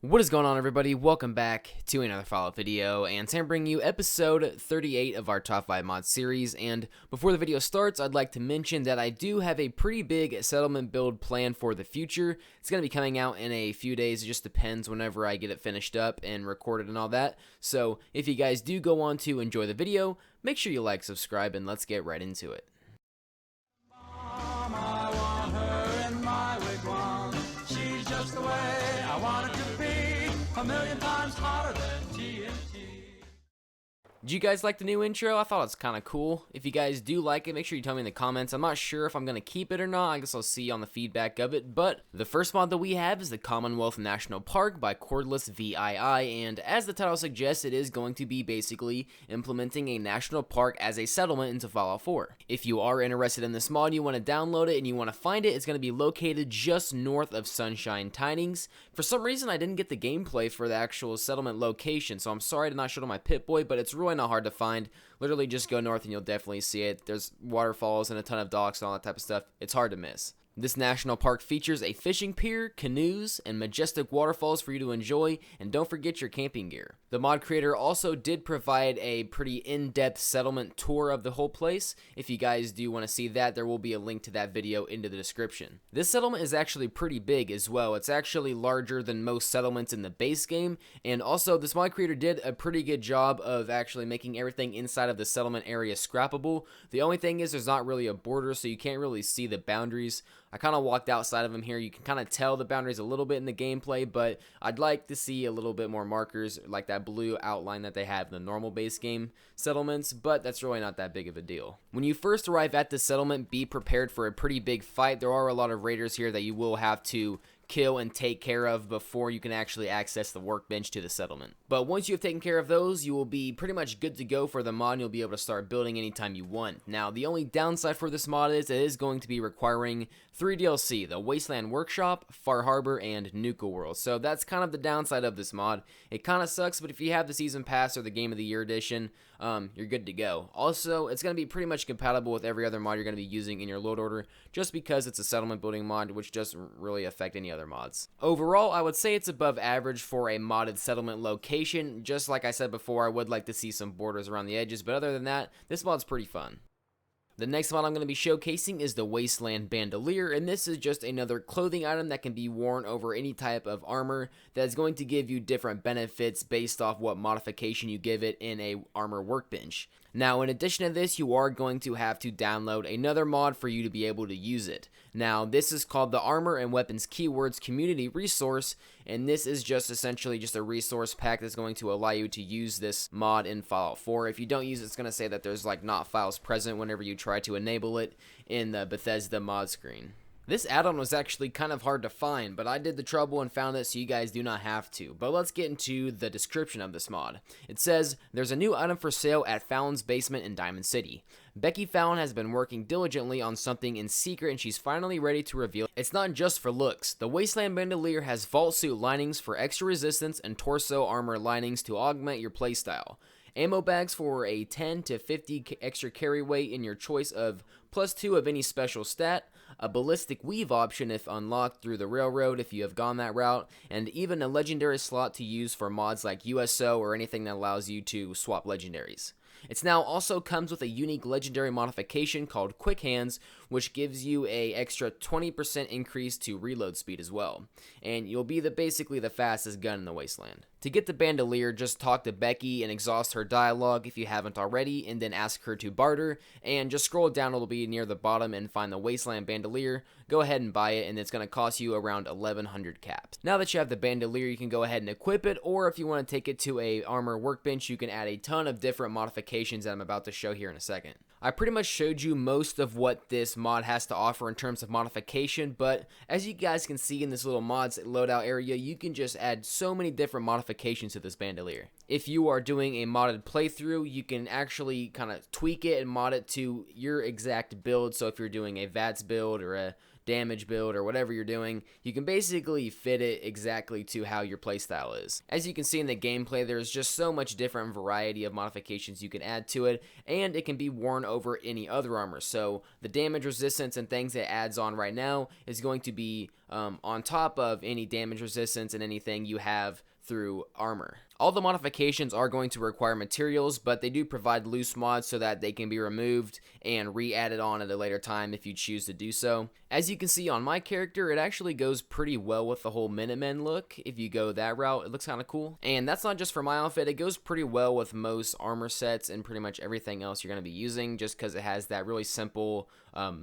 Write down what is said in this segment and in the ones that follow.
What is going on, everybody? Welcome back to another follow-up video, and today I'm bringing you episode 38 of our Top 5 Mods series. And before the video starts, I'd like to mention that I do have a pretty big settlement build planned for the future. It's going to be coming out in a few days. It just depends whenever I get it finished up and recorded and all that. So if you guys do go on to enjoy the video, make sure you like, subscribe, and let's get right into it. Mom, I want her in my wigwam. She's just the way I want it to be. A million times hotter than TNT. Did you guys like the new intro? I thought it's kind of cool. If you guys do like it, make sure you tell me in the comments. I'm not sure if I'm going to keep it or not. I guess I'll see on the feedback of it. But the first mod that we have is the Commonwealth National Park by Cordless VII. And as the title suggests, it is going to be basically implementing a national park as a settlement into Fallout 4. If you are interested in this mod, you want to download it and you want to find it, it's going to be located just north of Sunshine Tidings. For some reason, I didn't get the gameplay for the actual settlement location, so I'm sorry I did not show it on my Pip-Boy, but it's really not hard to find. Literally just go north and you'll definitely see it. There's waterfalls and a ton of docks and all that type of stuff. It's hard to miss. This national park features a fishing pier, canoes, and majestic waterfalls for you to enjoy, and don't forget your camping gear. The mod creator also did provide a pretty in-depth settlement tour of the whole place. If you guys do want to see that, there will be a link to that video into the description. This settlement is actually pretty big as well. It's actually larger than most settlements in the base game, and also this mod creator did a pretty good job of actually making everything inside of the settlement area scrappable. The only thing is there's not really a border, so you can't really see the boundaries. I kind of walked outside of them here. You can kind of tell the boundaries a little bit in the gameplay, but I'd like to see a little bit more markers like that blue outline that they have in the normal base game settlements, but that's really not that big of a deal. When you first arrive at the settlement, be prepared for a pretty big fight. There are a lot of raiders here that you will have to kill and take care of before you can actually access the workbench to the settlement. But once you have taken care of those, you will be pretty much good to go for the mod and you'll be able to start building anytime you want. Now, the only downside for this mod is it is going to be requiring 3 DLC, the Wasteland Workshop, Far Harbor, and Nuka World. So that's kind of the downside of this mod. It kind of sucks, but if you have the Season Pass or the Game of the Year edition, you're good to go. Also, it's going to be pretty much compatible with every other mod you're going to be using in your load order, just because it's a settlement building mod, which doesn't really affect any other mods. Overall, I would say it's above average for a modded settlement location. Just like I said before, I would like to see some borders around the edges, but other than that, this mod's pretty fun. The next mod I'm going to be showcasing is the Wasteland Bandolier, and this is just another clothing item that can be worn over any type of armor that is going to give you different benefits based off what modification you give it in a armor workbench. Now, in addition to this, you are going to have to download another mod for you to be able to use it. Now, this is called the Armor and Weapons Keywords Community Resource, and this is just essentially just a resource pack that's going to allow you to use this mod in Fallout 4. If you don't use it, it's going to say that there's like not files present whenever you try to enable it in the Bethesda mod screen. This add-on was actually kind of hard to find, but I did the trouble and found it so you guys do not have to. But let's get into the description of this mod. It says, there's a new item for sale at Fallon's basement in Diamond City. Becky Fallon has been working diligently on something in secret and she's finally ready to reveal it's not just for looks. The Wasteland Bandolier has vault suit linings for extra resistance and torso armor linings to augment your playstyle. Ammo bags for a 10 to 50 extra carry weight in your choice of +2 of any special stat, a ballistic weave option if unlocked through the railroad if you have gone that route, and even a legendary slot to use for mods like USO or anything that allows you to swap legendaries. It now also comes with a unique legendary modification called Quick Hands, which gives you a extra 20% increase to reload speed as well. And you'll be basically the fastest gun in the Wasteland. To get the Bandolier, just talk to Becky and exhaust her dialogue if you haven't already, and then ask her to barter, and just scroll down, it'll be near the bottom, and find the Wasteland Bandolier. Go ahead and buy it, and it's going to cost you around 1100 caps. Now that you have the Bandolier, you can go ahead and equip it, or if you want to take it to a armor workbench, you can add a ton of different modifications that I'm about to show here in a second. I pretty much showed you most of what this mod has to offer in terms of modification, but as you guys can see in this little mods loadout area, you can just add so many different modifications to this Bandolier. If you are doing a modded playthrough, you can actually kind of tweak it and mod it to your exact build. So if you're doing a VATS build or a damage build or whatever you're doing, you can basically fit it exactly to how your playstyle is. As you can see in the gameplay, there's just so much different variety of modifications you can add to it, and it can be worn over any other armor. So the damage resistance and things it adds on right now is going to be on top of any damage resistance and anything you have through armor. All the modifications are going to require materials, but they do provide loose mods so that they can be removed and re-added on at a later time if you choose to do so. As you can see on my character, it actually goes pretty well with the whole Minutemen look. If you go that route, it looks kind of cool. And that's not just for my outfit, it goes pretty well with most armor sets and pretty much everything else you're going to be using, just because it has that really simple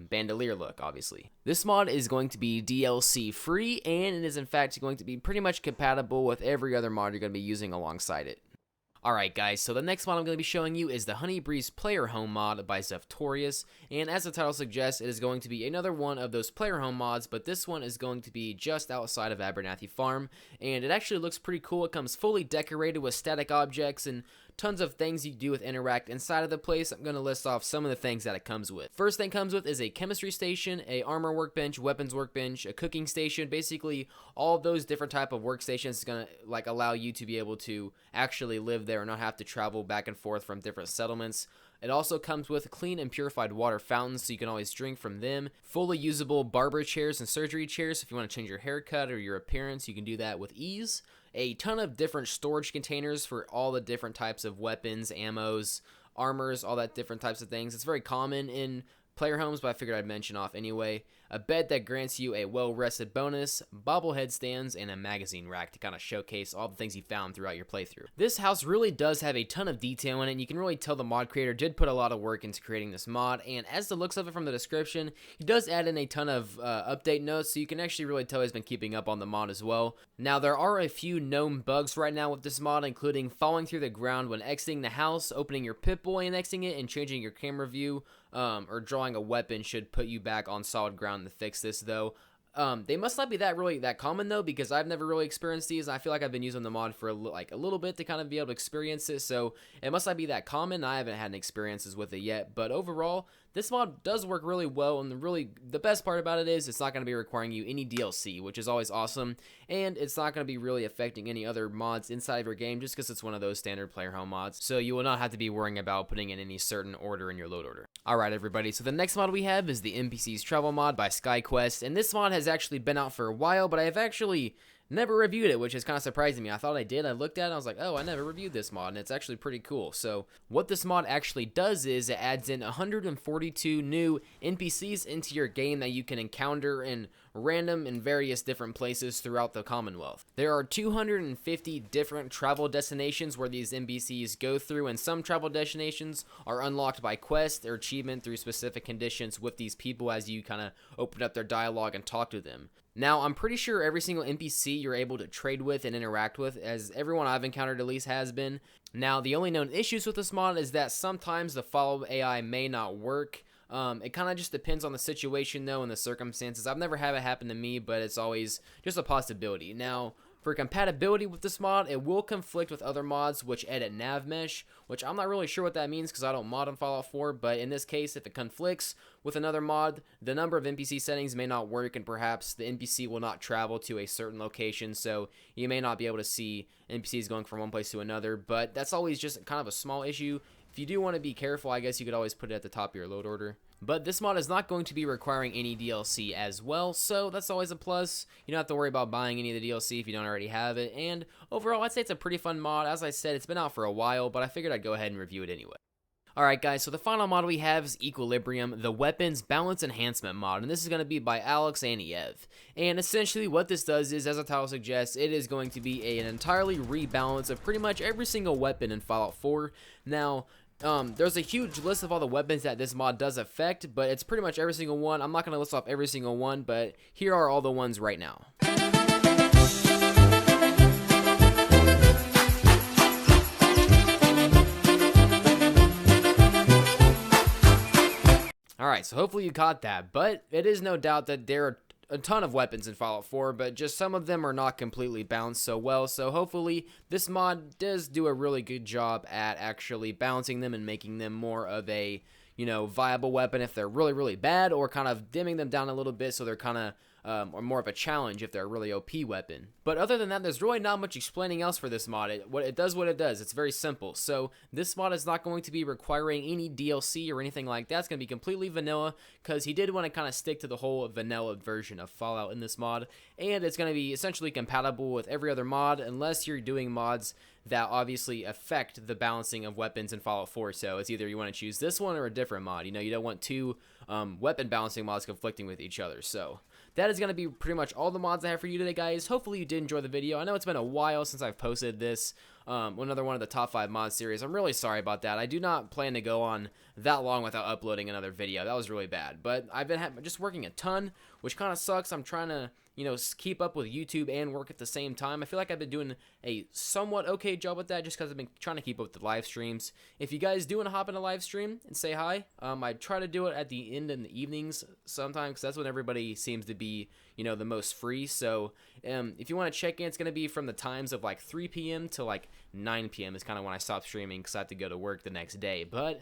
bandolier look, obviously. This mod is going to be DLC free, and it is in fact going to be pretty much compatible with every other mod you're going to be using alongside it. Alright guys, so the next mod I'm going to be showing you is the Honey Breeze Player Home mod by Zeftorius, and as the title suggests, it is going to be another one of those player home mods, but this one is going to be just outside of Abernathy Farm, and it actually looks pretty cool. It comes fully decorated with static objects and tons of things you can do with interact inside of the place. I'm going to list off some of the things that it comes with. First thing it comes with is a chemistry station, a armor workbench, weapons workbench, a cooking station. Basically all those different type of workstations is going to like allow you to be able to actually live there and not have to travel back and forth from different settlements. It also comes with clean and purified water fountains, so you can always drink from them. Fully usable barber chairs and surgery chairs. If you want to change your haircut or your appearance, you can do that with ease. A ton of different storage containers for all the different types of weapons, ammos, armors, all that different types of things. It's very common in player homes, but I figured I'd mention off anyway. A bed that grants you a well-rested bonus, bobblehead stands, and a magazine rack to kind of showcase all the things you found throughout your playthrough. This house really does have a ton of detail in it, and you can really tell the mod creator did put a lot of work into creating this mod, and as the looks of it from the description, he does add in a ton of update notes, so you can actually really tell he's been keeping up on the mod as well. Now, there are a few known bugs right now with this mod, including falling through the ground when exiting the house, opening your Pip-Boy and exiting it, and changing your camera view, or drawing a weapon should put you back on solid ground to fix this though. They must not be that common though, because I've never really experienced these. I feel like I've been using the mod for a little bit to kind of be able to experience it, so it must not be that common. I haven't had any experiences with it yet, but overall, this mod does work really well, and the best part about it is it's not going to be requiring you any DLC, which is always awesome, and it's not going to be really affecting any other mods inside of your game just because it's one of those standard player home mods, so you will not have to be worrying about putting in any certain order in your load order. Alright everybody, so the next mod we have is the NPC's Travel mod by SkyQuest, and this mod has actually been out for a while, but I have actually never reviewed it, which is kind of surprising me. I thought I did. I looked at it, I was like, oh, I never reviewed this mod, and it's actually pretty cool. So what this mod actually does is it adds in 142 new NPCs into your game that you can encounter in random and various different places throughout the Commonwealth. There are 250 different travel destinations where these NPCs go through, and some travel destinations are unlocked by quest or achievement through specific conditions with these people as you kind of open up their dialogue and talk to them. Now, I'm pretty sure every single NPC you're able to trade with and interact with, as everyone I've encountered at least has been. Now, the only known issues with this mod is that sometimes the follow AI may not work. It kind of just depends on the situation though and the circumstances. I've never had it happen to me, but it's always just a possibility. Now, for compatibility with this mod, it will conflict with other mods which edit nav mesh, which I'm not really sure what that means because I don't mod on Fallout 4, but in this case, if it conflicts with another mod, the number of NPC settings may not work, and perhaps the NPC will not travel to a certain location, so you may not be able to see NPCs going from one place to another, but that's always just kind of a small issue. If you do want to be careful, I guess you could always put it at the top of your load order. But this mod is not going to be requiring any DLC as well, so that's always a plus. You don't have to worry about buying any of the DLC if you don't already have it, and overall, I'd say it's a pretty fun mod. As I said, it's been out for a while, but I figured I'd go ahead and review it anyway. Alright guys, so the final mod we have is Equilibrium, the Weapons Balance Enhancement mod, and this is going to be by Alex Aniev. And essentially what this does is, as the title suggests, it is going to be an entirely rebalance of pretty much every single weapon in Fallout 4. Now, there's a huge list of all the weapons that this mod does affect, but it's pretty much every single one. I'm not going to list off every single one, but here are all the ones right now. Alright, so hopefully you caught that, but it is no doubt that there are a ton of weapons in Fallout 4, but just some of them are not completely balanced so well, so hopefully this mod does do a really good job at actually balancing them and making them more of a viable weapon if they're really, really bad, or kind of dimming them down a little bit so they're kind of or more of a challenge if they're a really OP weapon. But other than that, there's really not much explaining else for this mod. It does what it does. It's very simple. So this mod is not going to be requiring any DLC or anything like that. It's going to be completely vanilla, because he did want to kind of stick to the whole vanilla version of Fallout in this mod, and it's going to be essentially compatible with every other mod, unless you're doing mods that obviously affect the balancing of weapons in Fallout 4. So it's either you want to choose this one or a different mod. You don't want two weapon balancing mods conflicting with each other. So that is going to be pretty much all the mods I have for you today, guys. Hopefully you did enjoy the video. I know it's been a while since I've posted this, another one of the top 5 mod series. I'm really sorry about that. I do not plan to go on that long without uploading another video. That was really bad. But I've been just working a ton, which kind of sucks. I'm trying to keep up with YouTube and work at the same time. I feel like I've been doing a somewhat okay job with that, just because I've been trying to keep up with the live streams. If you guys do want to hop in a live stream and say hi, I try to do it at the end in the evenings sometimes, because that's when everybody seems to be, the most free. So if you want to check in, it's going to be from the times of like 3 p.m. to like 9 p.m. is kind of when I stop streaming, because I have to go to work the next day. But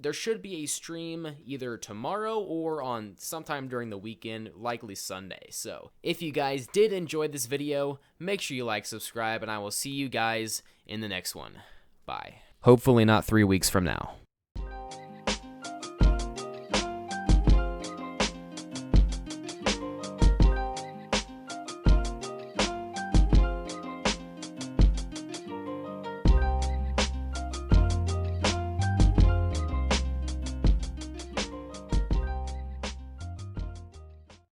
there should be a stream either tomorrow or on sometime during the weekend, likely Sunday. So if you guys did enjoy this video, make sure you like, subscribe, and I will see you guys in the next one. Bye. Hopefully not 3 weeks from now.